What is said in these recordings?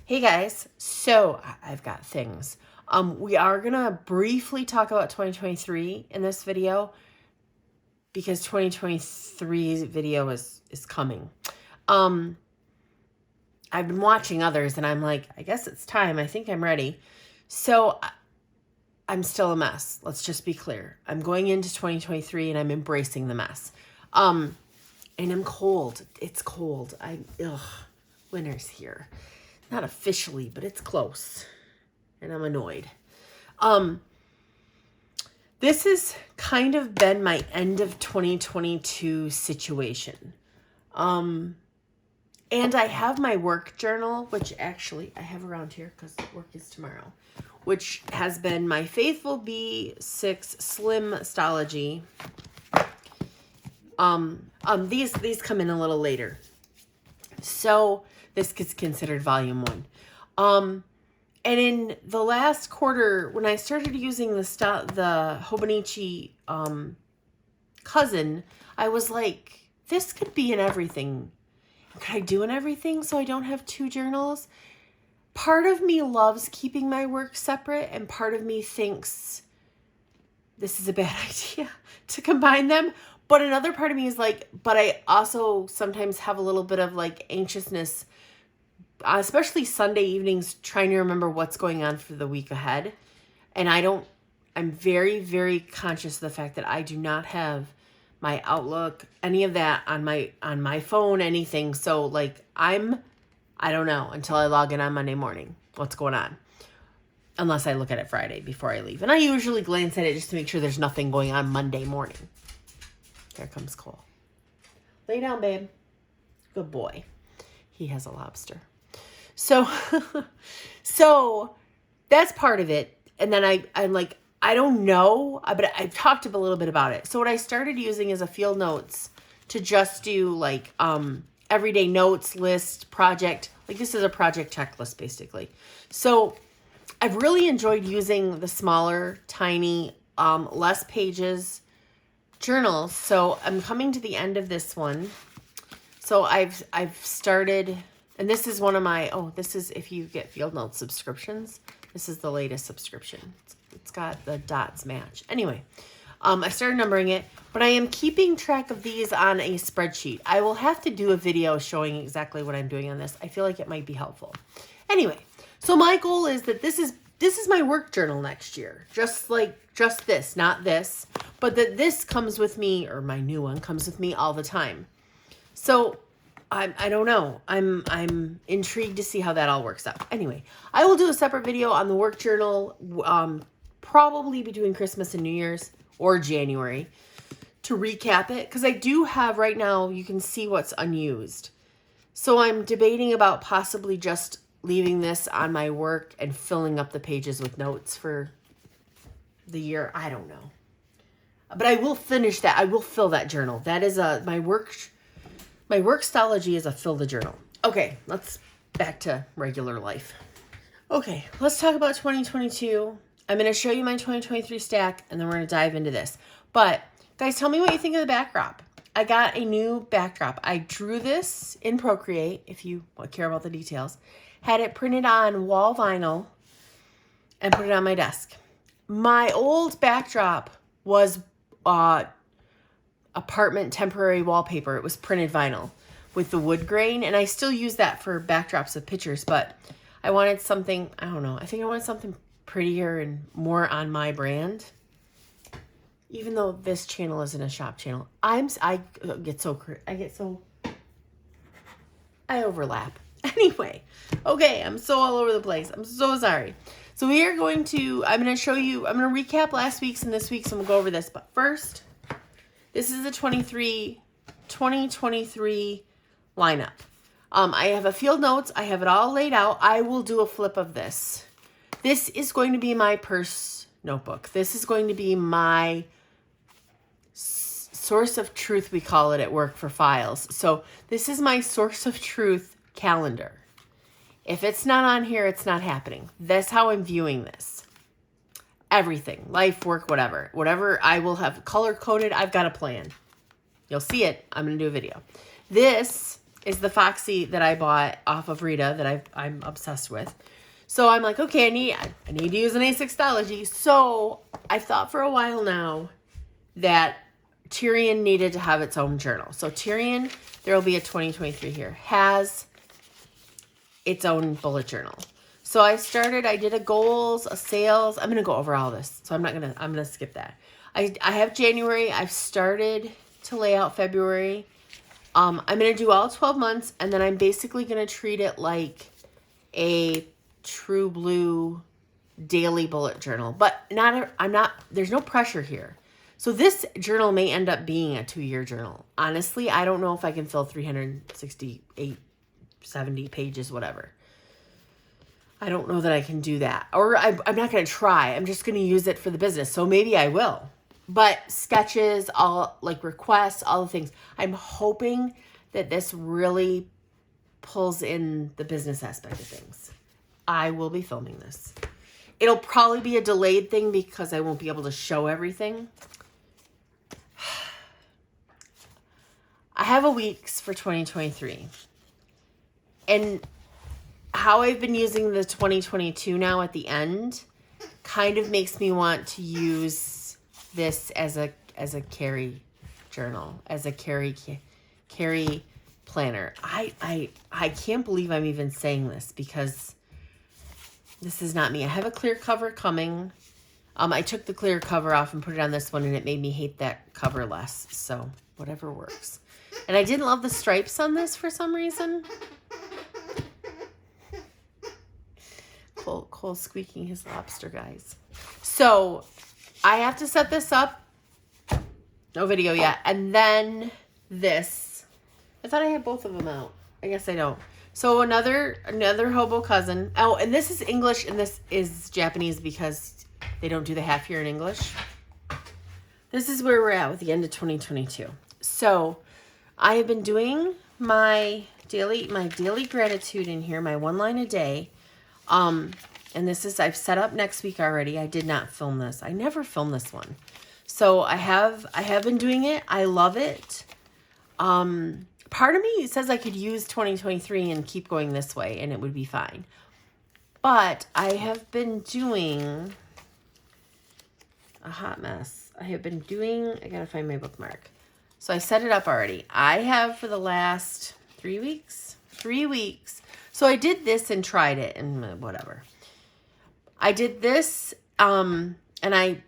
Hey guys, so I've got things. We are gonna briefly talk about 2023 in this video because 2023's video is coming. I've been watching others and I'm like, I guess it's time. I think I'm ready. So I'm still a mess. Let's just be clear. I'm going into 2023 and I'm embracing the mess. And I'm cold. It's cold. Winter's here. Not officially, but it's close. And I'm annoyed. This has kind of been my end of 2022 situation. And I have my work journal, which actually I have around here because work is tomorrow, which has been my Faithful B6 Slim Stology. These come in a little later. So this is considered volume 1. And in the last quarter, when I started using the hobonichi cousin, I was like, this could be in everything. Could I do in everything so I don't have 2 journals? Part of me loves keeping my work separate, and part of me thinks this is a bad idea to combine them. But another part of me is like, but I also sometimes have a little bit of like anxiousness, especially Sunday evenings, trying to remember what's going on for the week ahead. And I'm very, very conscious of the fact that I do not have my Outlook, any of that on my phone, anything. So like I don't know until I log in on Monday morning what's going on. Unless I look at it Friday before I leave. And I usually glance at it just to make sure there's nothing going on Monday morning. There comes Cole. Lay down, babe. Good boy. He has a lobster. So that's part of it. And then I'm like, I don't know, but I've talked a little bit about it. So what I started using is a field notes to just do like everyday notes, list, project. Like this is a project checklist basically. So I've really enjoyed using the smaller, tiny, less pages journals. So I'm coming to the end of this one. So I've started, and this is one of my, this is if you get Field Notes subscriptions. This is the latest subscription. It's got the dots match. Anyway, I started numbering it, but I am keeping track of these on a spreadsheet. I will have to do a video showing exactly what I'm doing on this. I feel like it might be helpful. Anyway, so my goal is that this is my work journal next year. Just this, not this, but that this comes with me, or my new one comes with me all the time. So I don't know. I'm intrigued to see how that all works out. Anyway, I will do a separate video on the work journal, probably between Christmas and New Year's or January, to recap it. Because I do have right now, you can see what's unused. So I'm debating about possibly just leaving this on my work and filling up the pages with notes for the year. I don't know. But I will finish that. I will fill that journal. That is my work stology is a fill the journal. Okay, let's back to regular life. Okay, let's talk about 2022. I'm going to show you my 2023 stack, and then we're going to dive into this. But guys, tell me what you think of the backdrop. I got a new backdrop. I drew this in Procreate, if you care about the details. Had it printed on wall vinyl and put it on my desk. My old backdrop was apartment temporary wallpaper. It was printed vinyl with the wood grain, and I still use that for backdrops of pictures, but I wanted something, I don't know, I think I wanted something prettier and more on my brand. Even though this channel isn't a shop channel, I overlap. Anyway, okay, I'm so all over the place. I'm so sorry. So we are going to, I'm going to recap last week's and this week's, and we'll go over this. But first, this is the 2023 lineup. I have a field notes. I have it all laid out. I will do a flip of this. This is going to be my purse notebook. This is going to be my source of truth, we call it at work for files. So this is my source of truth calendar. If it's not on here, it's not happening. That's how I'm viewing this. Everything, life, work, whatever I will have color coded. I've got a plan. You'll see it. I'm going to do a video. This is the Foxy that I bought off of Rita that I'm obsessed with. So I'm like, okay, I need to use an Asexology. So I thought for a while now that Tyrian needed to have its own journal. So Tyrian, there will be a 2023 here, has its own bullet journal. So I did a goals, a sales. I'm going to go over all this. So I'm going to skip that. I have January. I've started to lay out February. I'm going to do all 12 months, and then I'm basically going to treat it like a True Blue daily bullet journal. But there's no pressure here. So this journal may end up being a 2-year journal. Honestly, I don't know if I can fill 368, 70 pages, whatever. I don't know that I can do that. Or I'm not going to try. I'm just going to use it for the business. So maybe I will. But sketches, all like requests, all the things. I'm hoping that this really pulls in the business aspect of things. I will be filming this. It'll probably be a delayed thing because I won't be able to show everything. I have a weeks for 2023. And how I've been using the 2022 now at the end kind of makes me want to use this as a carry journal, as a carry planner. I can't believe I'm even saying this because this is not me. I have a clear cover coming. I took the clear cover off and put it on this one, and it made me hate that cover less. So whatever works. And I didn't love the stripes on this for some reason. Cole squeaking his lobster, guys. So I have to set this up. No video yet. And then this. I thought I had both of them out. I guess I don't. So another hobo cousin. Oh, and this is English and this is Japanese because they don't do the half year in English. This is where we're at with the end of 2022. So I have been doing my daily gratitude in here, my 1 line a day. And this is, I've set up next week already. I did not film this. I never film this one. So I have been doing it. I love it. Part of me says I could use 2023 and keep going this way and it would be fine. But I have been doing a hot mess. I gotta find my bookmark. So I set it up already. I have for the last 3 weeks. So I did this and tried it and whatever. I did this, and I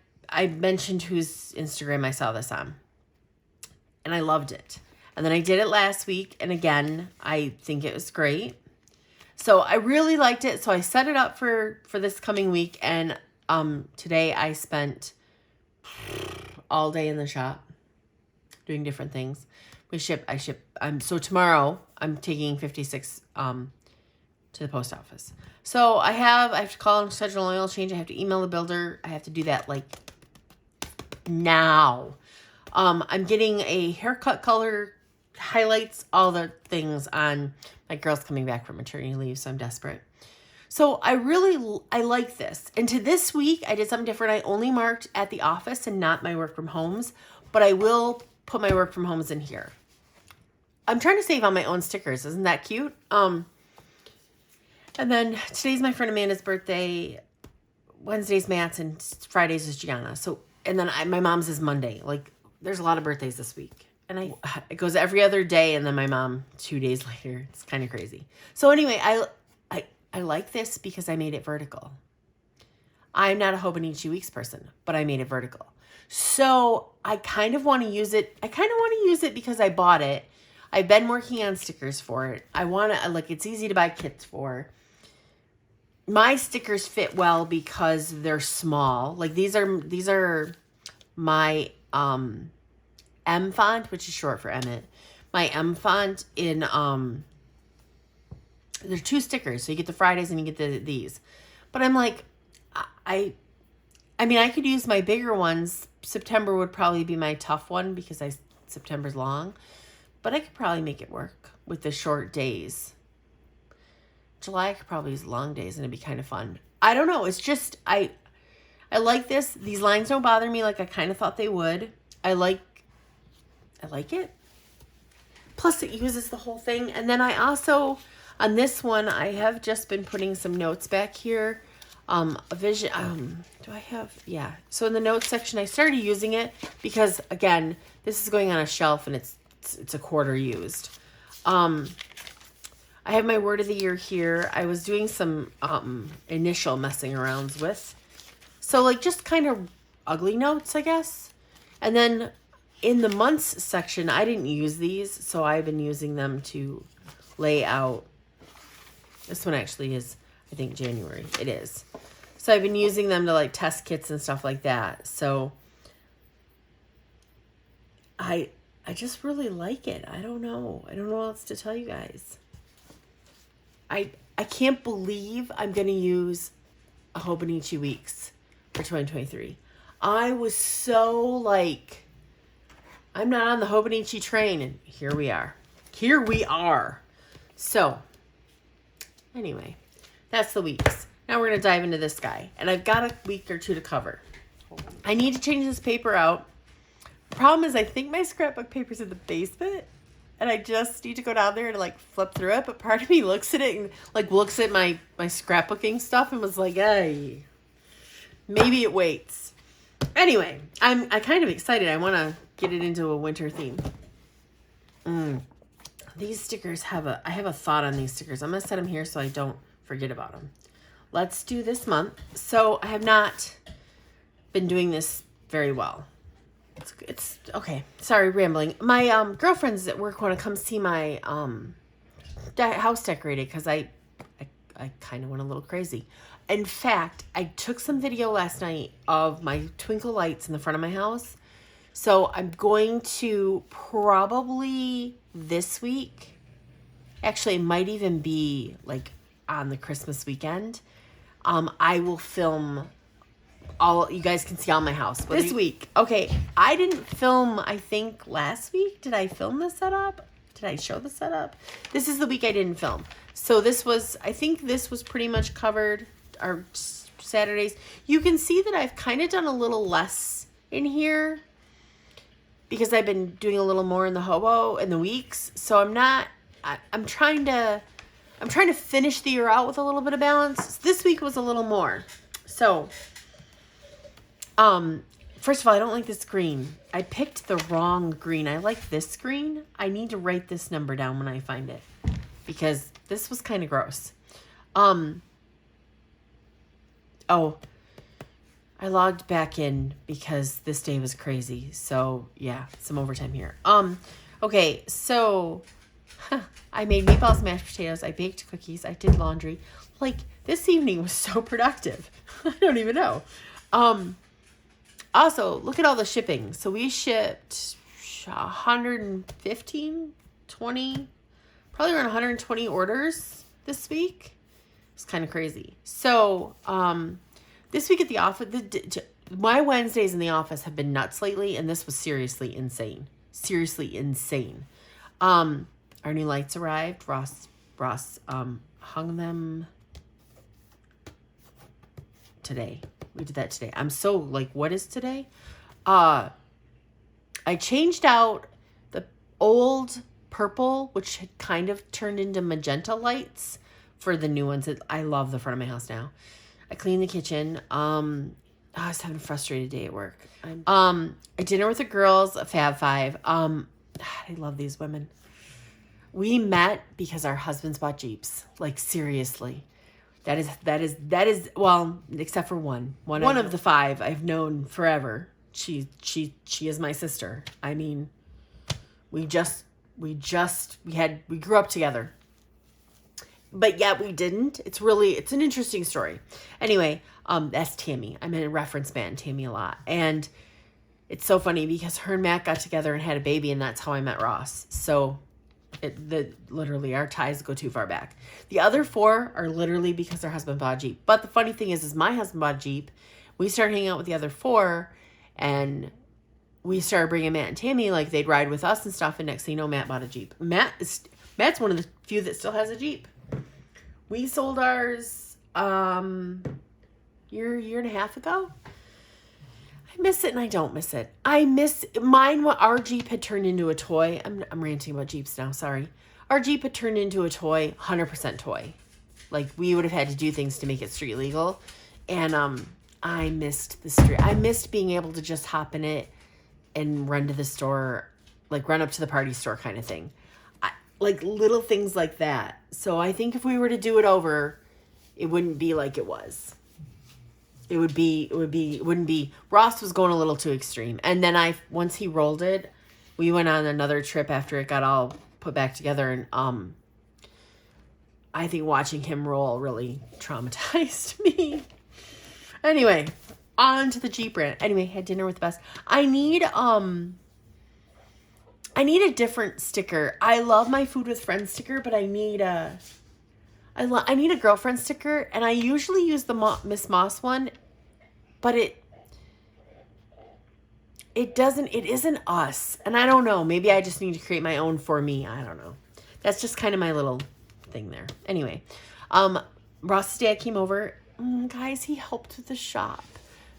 mentioned whose Instagram I saw this on. And I loved it. And then I did it last week, and again, I think it was great. So I really liked it. So I set it up for this coming week, and today I spent all day in the shop doing different things. So tomorrow I'm taking 56 to the post office. So I have to call and schedule an oil change. I have to email the builder. I have to do that like now. I'm getting a haircut color, highlights, all the things on my girl's coming back from maternity leave, so I'm desperate. So I like this. And to this week, I did something different. I only marked at the office and not my work from homes, but I will put my work from homes in here. I'm trying to save on my own stickers. Isn't that cute? And then today's my friend Amanda's birthday. Wednesday's Matt's and Friday's is Gianna. So, and then my mom's is Monday. Like, there's a lot of birthdays this week. And it goes every other day, and then my mom 2 days later. It's kind of crazy. So anyway, I like this because I made it vertical. I'm not a hobonichi weeks person, but I made it vertical. So I kind of want to use it. Because I bought it. I've been working on stickers for it. I want to, like, it's easy to buy kits for. My stickers fit well because they're small. Like, these are my M font, which is short for Emmett. My M font in they're 2 stickers, so you get the Fridays and you get these. But I'm like, I mean, I could use my bigger ones. September would probably be my tough one because September's long, but I could probably make it work with the short days. July I could probably use long days and it'd be kind of fun. I don't know. It's just I like this. These lines don't bother me like I kind of thought they would. I like it. Plus it uses the whole thing. And then I also, on this one, I have just been putting some notes back here. A vision, do I have, yeah. So in the notes section, I started using it because, again, this is going on a shelf and it's a quarter used. I have my word of the year here. I was doing some initial messing arounds with. So like just kind of ugly notes, I guess. And then in the months section, I didn't use these, so I've been using them to lay out. This one actually is, I think, January. It is. So I've been using them to like test kits and stuff like that. So I just really like it. I don't know. I don't know what else to tell you guys. I can't believe I'm going to use a Hobonichi Weeks for 2023. I was so like, I'm not on the Hobonichi train, and here we are. Here we are. So anyway, that's the weeks. Now we're going to dive into this guy. And I've got a week or two to cover. I need to change this paper out. The problem is I think my scrapbook paper's in the basement. And I just need to go down there to like flip through it. But part of me looks at it and like looks at my scrapbooking stuff and was like, hey, maybe it waits. Anyway, I'm kind of excited. I want to get it into a winter theme. These stickers I have a thought on these stickers. I'm going to set them here so I don't forget about them. Let's do this month. So I have not been doing this very well. It's okay. Sorry, rambling. My girlfriends at work want to come see my house decorated because I kind of went a little crazy. In fact, I took some video last night of my twinkle lights in the front of my house. So I'm going to probably this week, actually it might even be like on the Christmas weekend, I will film all, you guys can see all my house this week. Okay, I didn't film, I think last week. Did I film the setup? Did I show the setup? This is the week I didn't film. So this was, I think this was pretty much covered, our Saturdays. You can see that I've kind of done a little less in here because I've been doing a little more in the hobo in the weeks. So I'm trying to finish the year out with a little bit of balance. This week was a little more. So, first of all, I don't like this green. I picked the wrong green. I like this green. I need to write this number down when I find it because this was kind of gross. Oh, I logged back in because this day was crazy. So yeah, some overtime here. Okay, so I made meatballs, mashed potatoes. I baked cookies. I did laundry. Like this evening was so productive. I don't even know. Also, look at all the shipping. So we shipped 115, 20, probably around 120 orders this week. It's kind of crazy. So, this week at the office, my Wednesdays in the office have been nuts lately, and this was seriously insane. Seriously insane. Our new lights arrived. Ross hung them today. We did that today. I'm so like, what is today? I changed out the old purple, which had kind of turned into magenta lights for the new ones. I love the front of my house now. I cleaned the kitchen. I was having a frustrated day at work. A dinner with the girls, a Fab Five. I love these women. We met because our husbands bought Jeeps. Like seriously. That is well, except for one of the five I've known forever. She is my sister. I mean, we grew up together. But yet we didn't. It's an interesting story. Anyway, that's Tammy. I'm in a reference band, Tammy a lot. And it's so funny because her and Matt got together and had a baby, and that's how I met Ross. So literally our ties go too far back. The other four are literally because their husband bought a Jeep. But the funny thing is my husband bought a Jeep. We started hanging out with the other four, and we started bringing Matt and Tammy, like they'd ride with us and stuff. And next thing you know, Matt bought a Jeep. Matt's one of the few that still has a Jeep. We sold ours year and a half ago. miss it and I don't miss it. I miss mine. What our Jeep had turned into a toy. I'm ranting about Jeeps now. Sorry. Our Jeep had turned into a toy, 100% toy. Like we would have had to do things to make it street legal. And I missed the street. I missed being able to just hop in it and run to the store, like run up to the party store kind of thing. Like little things like that. So I think if we were to do it over, it wouldn't be like it was. It wouldn't be, Ross was going a little too extreme. And then once he rolled it, we went on another trip after it got all put back together. And I think watching him roll really traumatized me. Anyway, on to the Jeep rant. Anyway, had dinner with the best. I need a different sticker. I love my Food with Friends sticker, but I need a girlfriend sticker, and I usually use the Miss Moss one, but it isn't us. And I don't know, maybe I just need to create my own for me. I don't know. That's just kind of my little thing there. Anyway, Ross's dad came over. Guys, he helped with the shop.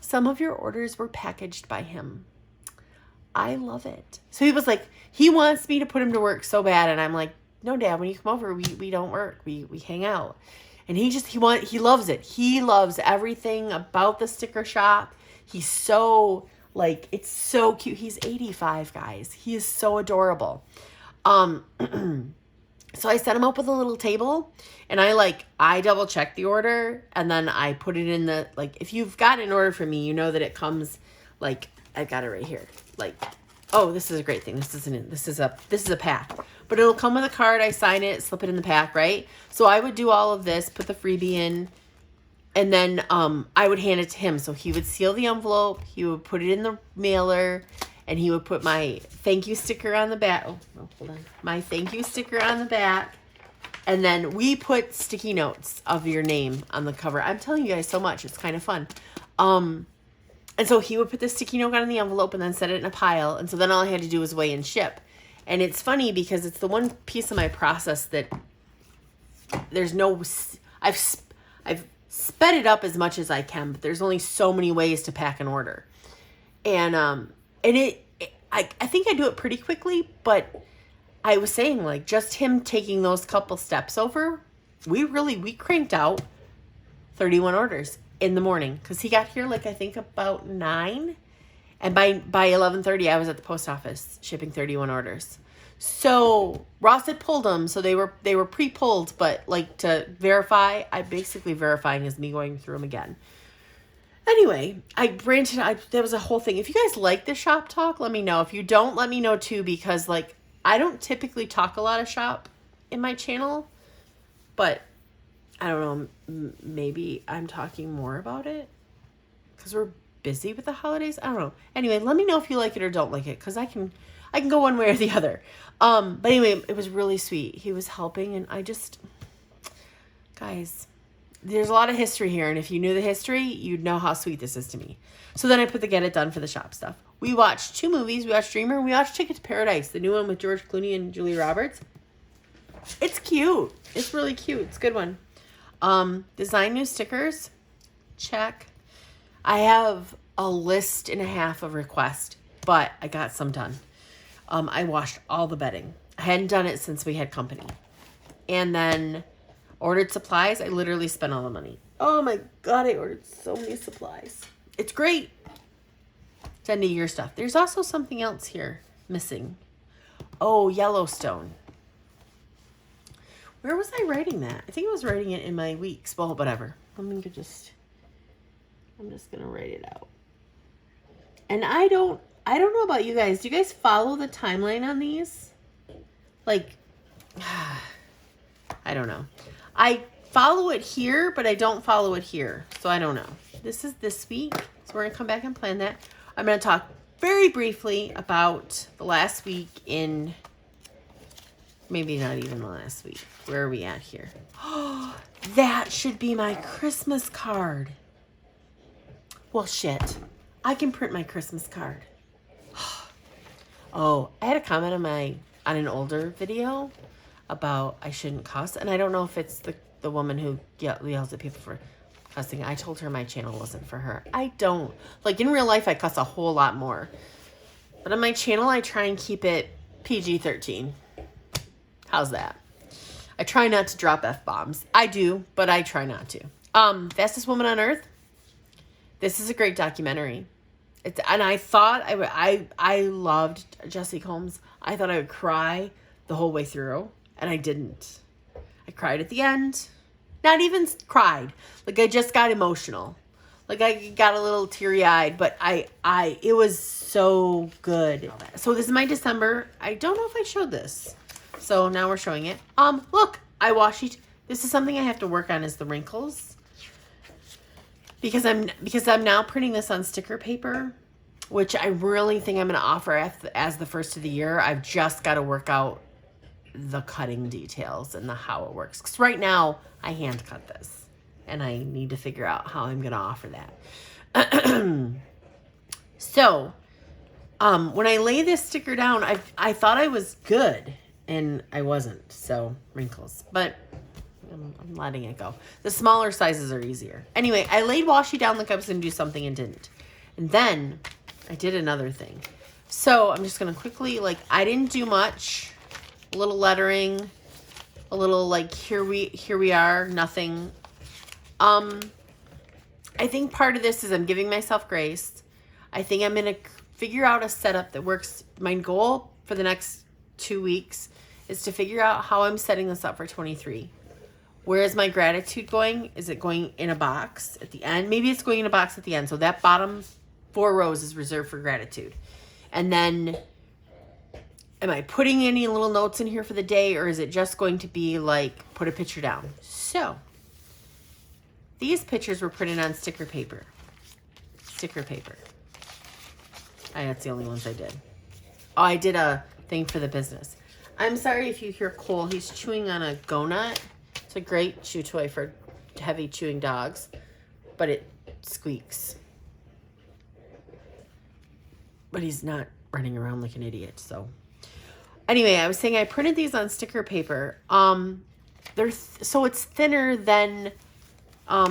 Some of your orders were packaged by him. I love it. So he was like, he wants me to put him to work so bad, and I'm like, no, Dad, when you come over, we don't work. We hang out. And he loves it. He loves everything about the sticker shop. He's so, like, it's so cute. He's 85, guys. He is so adorable. So I set him up with a little table, and I double check the order, and then I put it in the, like, if you've got an order from me, you know that it comes, like, I've got it right here. Like, oh, this is a great thing. This is a pack. But it'll come with a card. I sign it, slip it in the pack, right? So I would do all of this, put the freebie in, and then I would hand it to him. So he would seal the envelope, he would put it in the mailer, and he would put my thank you sticker on the back. Oh, hold on. My thank you sticker on the back. And then we put sticky notes of your name on the cover. I'm telling you guys so much. It's kind of fun. And so he would put the sticky note on the envelope and then set it in a pile. And so then all I had to do was weigh and ship. And it's funny because it's the one piece of my process that there's no, I've sped it up as much as I can, but there's only so many ways to pack an order. And I think I do it pretty quickly, but I was saying, like, just him taking those couple steps over, we cranked out 31 orders in the morning, because he got here, like, I think about 9, and by 11:30 I was at the post office shipping 31 orders. So Ross had pulled them, so they were pre-pulled, but, like, to verify, basically verifying is me going through them again. Anyway, there was a whole thing. If you guys like the shop talk, let me know. If you don't, let me know too, because, like, I don't typically talk a lot of shop in my channel, but I don't know, maybe I'm talking more about it because we're busy with the holidays. I don't know. Anyway, let me know if you like it or don't like it, because I can go one way or the other. But anyway, it was really sweet. He was helping, and guys, there's a lot of history here, and if you knew the history, you'd know how sweet this is to me. So then I put the get it done for the shop stuff. We watched 2 movies. We watched Dreamer, and we watched Ticket to Paradise, the new one with George Clooney and Julia Roberts. It's cute. It's really cute. It's a good one. Design new stickers. Check. I have a list and a half of requests, but I got some done. I washed all the bedding. I hadn't done it since we had company. And then ordered supplies. I literally spent all the money. Oh my God, I ordered so many supplies. It's great. It's end of year stuff. There's also something else here missing. Oh, Yellowstone. Where was I writing that? I think I was writing it in my weeks. Well, whatever. I'm just going to write it out. And I don't know about you guys. Do you guys follow the timeline on these? Like, I don't know. I follow it here, but I don't follow it here. So I don't know. This is this week. So we're going to come back and plan that. I'm going to talk very briefly about the last week in, maybe not even the last week. Where are we at here? Oh, that should be my Christmas card. Well, shit. I can print my Christmas card. Oh, I had a comment on an older video about I shouldn't cuss, and I don't know if it's the woman who yells at people for cussing. I told her my channel wasn't for her. I don't. Like, in real life, I cuss a whole lot more. But on my channel, I try and keep it PG-13. How's that? I try not to drop F-bombs. I do, but I try not to. Fastest Woman on Earth. This is a great documentary. And I thought I loved Jesse Combs. I thought I would cry the whole way through, and I didn't. I cried at the end. Not even cried. Like, I just got emotional. Like, I got a little teary-eyed, but it was so good. So this is my December. I don't know if I showed this. So now we're showing it. Look, I washi. This is something I have to work on, is the wrinkles. Because I'm now printing this on sticker paper, which I really think I'm going to offer as the first of the year. I've just got to work out the cutting details and how it works. Because right now, I hand cut this. And I need to figure out how I'm going to offer that. So, when I lay this sticker down, I thought I was good. And I wasn't. So, wrinkles. But I'm letting it go. The smaller sizes are easier. Anyway, I laid washi down like I was going to do something and didn't. And then I did another thing. So I'm just going to quickly, like, I didn't do much. A little lettering. A little, like, here we are. Nothing. I think part of this is I'm giving myself grace. I think I'm going to figure out a setup that works. My goal for the next 2 weeks is to figure out how I'm setting this up for 23. Where is my gratitude going? Is it going in a box at the end? Maybe it's going in a box at the end. So that bottom 4 rows is reserved for gratitude. And then, am I putting any little notes in here for the day, or is it just going to be like, put a picture down? So, these pictures were printed on sticker paper. Sticker paper. That's the only ones I did. Oh, I did a thing for the business. I'm sorry if you hear Cole. He's chewing on a go-nut. It's a great chew toy for heavy chewing dogs, but it squeaks. But he's not running around like an idiot, so. Anyway, I was saying I printed these on sticker paper. So it's thinner than, what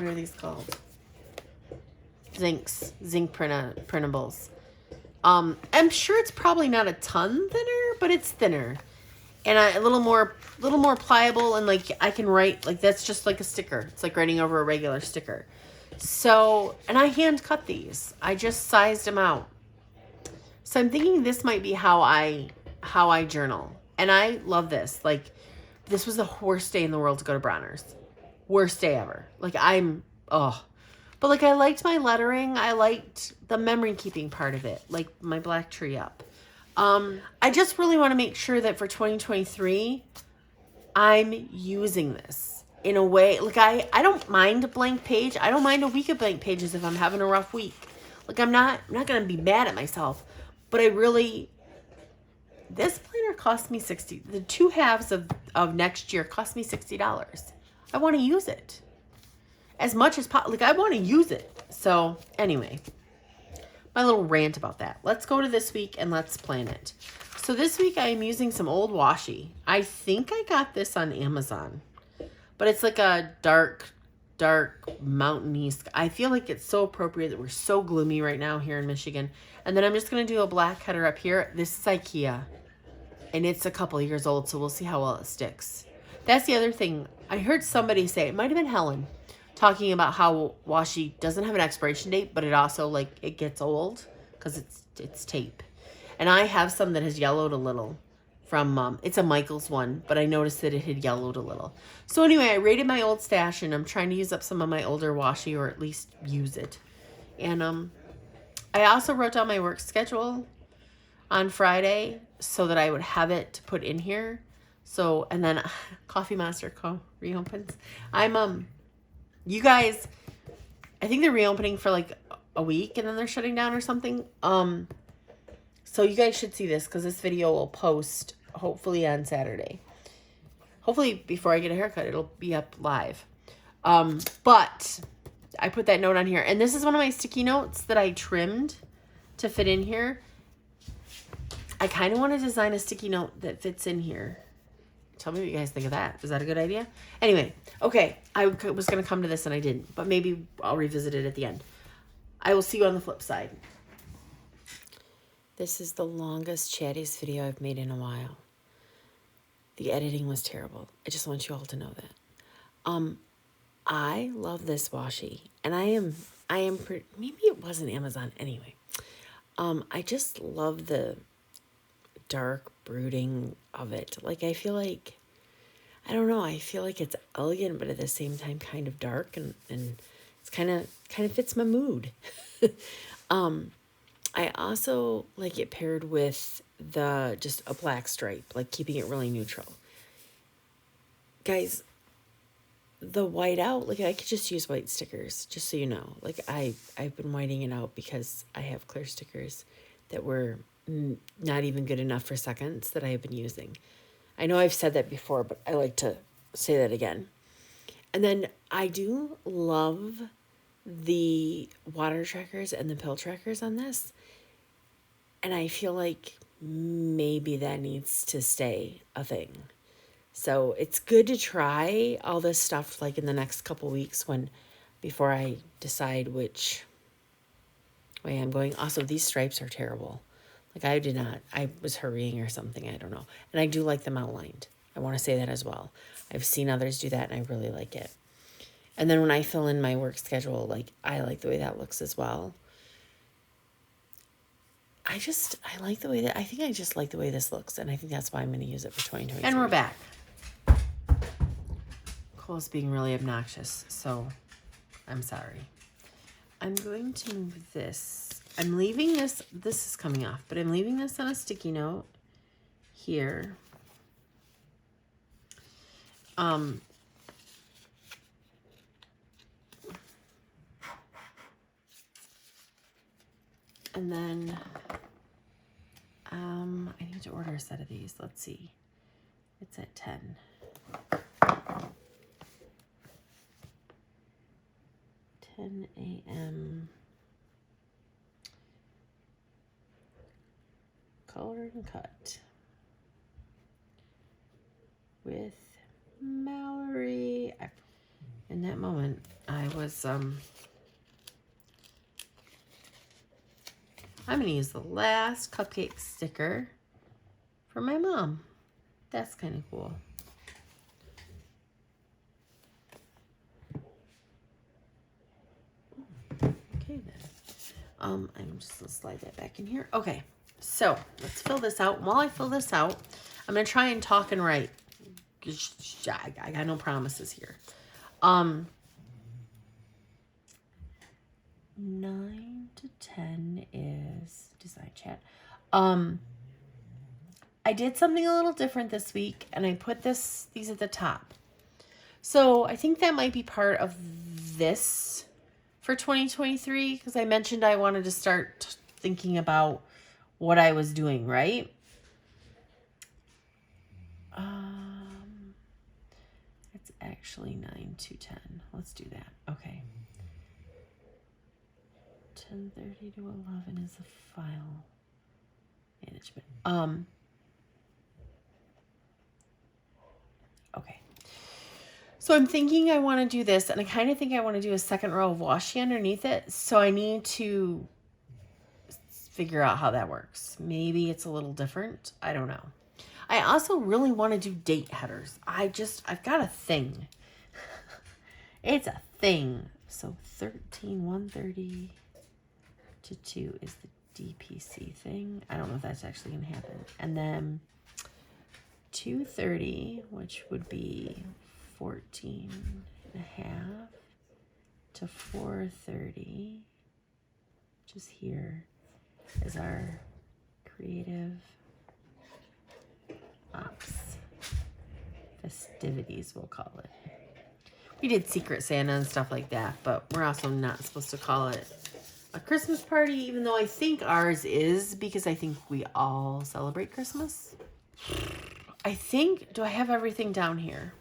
are these called? Zinc printables. I'm sure it's probably not a ton thinner, but it's thinner. And a little more pliable, and like I can write, like that's just like a sticker. It's like writing over a regular sticker. So, and I hand cut these. I just sized them out. So I'm thinking this might be how I journal. And I love this. Like, this was the worst day in the world to go to Bronner's. Worst day ever. Like, but like I liked my lettering. I liked the memory keeping part of it. Like my black tree up. I just really want to make sure that for 2023, I'm using this in a way. Like, I don't mind a blank page. I don't mind a week of blank pages if I'm having a rough week. Like, I'm not going to be mad at myself. But this planner cost me $60. The 2 halves of next year cost me $60. I want to use it as much as possible. Like, I want to use it. So, anyway. My little rant about that. Let's go to this week and let's plan it. So this week I am using some old washi. I think I got this on Amazon, but it's like a dark mountainy sky. I feel like it's so appropriate that we're so gloomy right now here in Michigan. And then I'm just going to do a black header up here. This is IKEA, and it's a couple years old, so we'll see how well it sticks. That's the other thing. I heard somebody say, it might have been Helen, talking about how washi doesn't have an expiration date, but it also, like, it gets old because it's tape. And I have some that has yellowed a little from, it's a Michaels one, but I noticed that it had yellowed a little. So anyway, I raided my old stash, and I'm trying to use up some of my older washi, or at least use it. And I also wrote down my work schedule on Friday so that I would have it to put in here. So, and then Coffee Monster reopens. You guys, I think they're reopening for like a week and then they're shutting down or something. So you guys should see this because this video will post hopefully on Saturday. Hopefully before I get a haircut, it'll be up live. But I put that note on here. And this is one of my sticky notes that I trimmed to fit in here. I kind of want to design a sticky note that fits in here Tell me what you guys think of that. Is that a good idea? Anyway, okay. I was going to come to this and I didn't, but maybe I'll revisit it at the end. I will see you on the flip side. This is the longest chattiest video I've made in a while. The editing was terrible. I just want you all to know that. I love this washi, and maybe it wasn't Amazon anyway. I just love the dark brooding of it. Like, I feel like, I don't know, I feel like it's elegant, but at the same time kind of dark, and it's kind of fits my mood. I also like it paired with just a black stripe, like keeping it really neutral. Guys, the white out, like I could just use white stickers, just so you know. Like I've been whiting it out because I have clear stickers that were not even good enough for seconds that I have been using. I know I've said that before, but I like to say that again. And then I do love the water trackers and the pill trackers on this. And I feel like maybe that needs to stay a thing. So it's good to try all this stuff like in the next couple weeks before I decide which way I'm going. Also, these stripes are terrible. Like I was hurrying or something, I don't know. And I do like them outlined. I want to say that as well. I've seen others do that and I really like it. And then when I fill in my work schedule, like I like the way that looks as well. I just like the way this looks. And I think that's why I'm going to use it for 2023. And we're back. Cole's being really obnoxious, so I'm sorry. I'm going to move this. I'm leaving this is coming off, but I'm leaving this on a sticky note here. And then I need to order a set of these. Let's see. It's at 10. 10 a.m. Color and cut with Mallory. In that moment, I was I'm gonna use the last cupcake sticker for my mom. That's kind of cool. Okay then. I'm just gonna slide that back in here. Okay, so let's fill this out. While I fill this out, I'm gonna try and talk and write. I got no promises here. 9 to 10 is design chat. I did something a little different this week, and I put these at the top. So I think that might be part of this for 2023, because I mentioned I wanted to start thinking about what I was doing, right? It's actually 9 to 10. Let's do that. Okay. 10:30 to 11 is the file management. Okay. So I'm thinking I want to do this, and I kind of think I want to do a second row of washi underneath it. So I need to figure out how that works. Maybe it's a little different. I don't know. I also really want to do date headers. I've got a thing. It's a thing. So 1:30 to 2 is the DPC thing. I don't know if that's actually going to happen. And then 2:30, which would be 14 and a half to 4:30, which is here, is our creative ops festivities, we'll call it. We did Secret Santa and stuff like that, but we're also not supposed to call it a Christmas party, even though I think ours is, because I think we all celebrate Christmas. Do I have everything down here?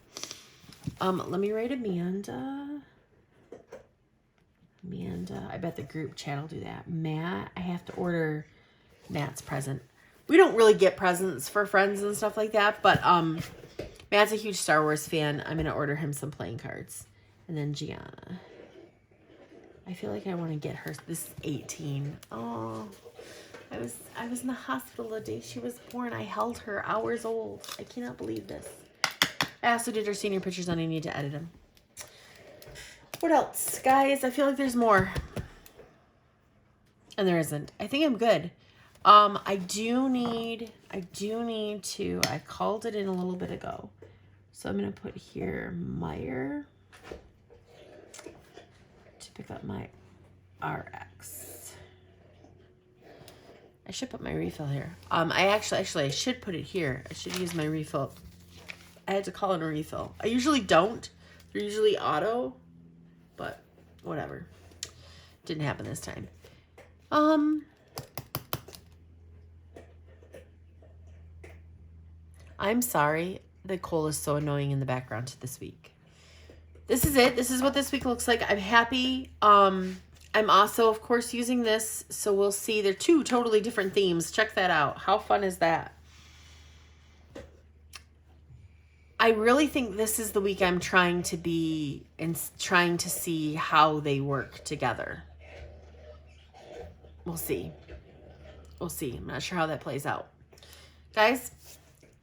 Let me write Amanda. I bet the group chat will do that. Matt, I have to order Matt's present. We don't really get presents for friends and stuff like that, but Matt's a huge Star Wars fan. I'm going to order him some playing cards. And then Gianna. I feel like I want to get her. This is 18. Oh, I was in the hospital the day she was born. I held her hours old. I cannot believe this. I also did her senior pictures and I need to edit them. What else, guys? I feel like there's more. And there isn't. I think I'm good. I do need to, I called it in a little bit ago. So I'm going to put here Meyer to pick up my RX. I should put my refill here. I should put it here. I should use my refill. I had to call in a refill. I usually don't. They're usually auto, but whatever. Didn't happen this time. I'm sorry. The coal is so annoying in the background this week. This is it. This is what this week looks like. I'm happy. I'm also, of course, using this. So we'll see. They're two totally different themes. Check that out. How fun is that? I really think this is the week I'm trying to be and trying to see how they work together. We'll see. We'll see. I'm not sure how that plays out. Guys,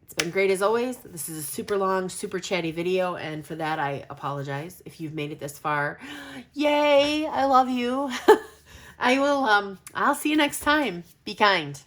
it's been great as always. This is a super long, super chatty video, and for that I apologize if you've made it this far. Yay! I love you. I'll see you next time. Be kind.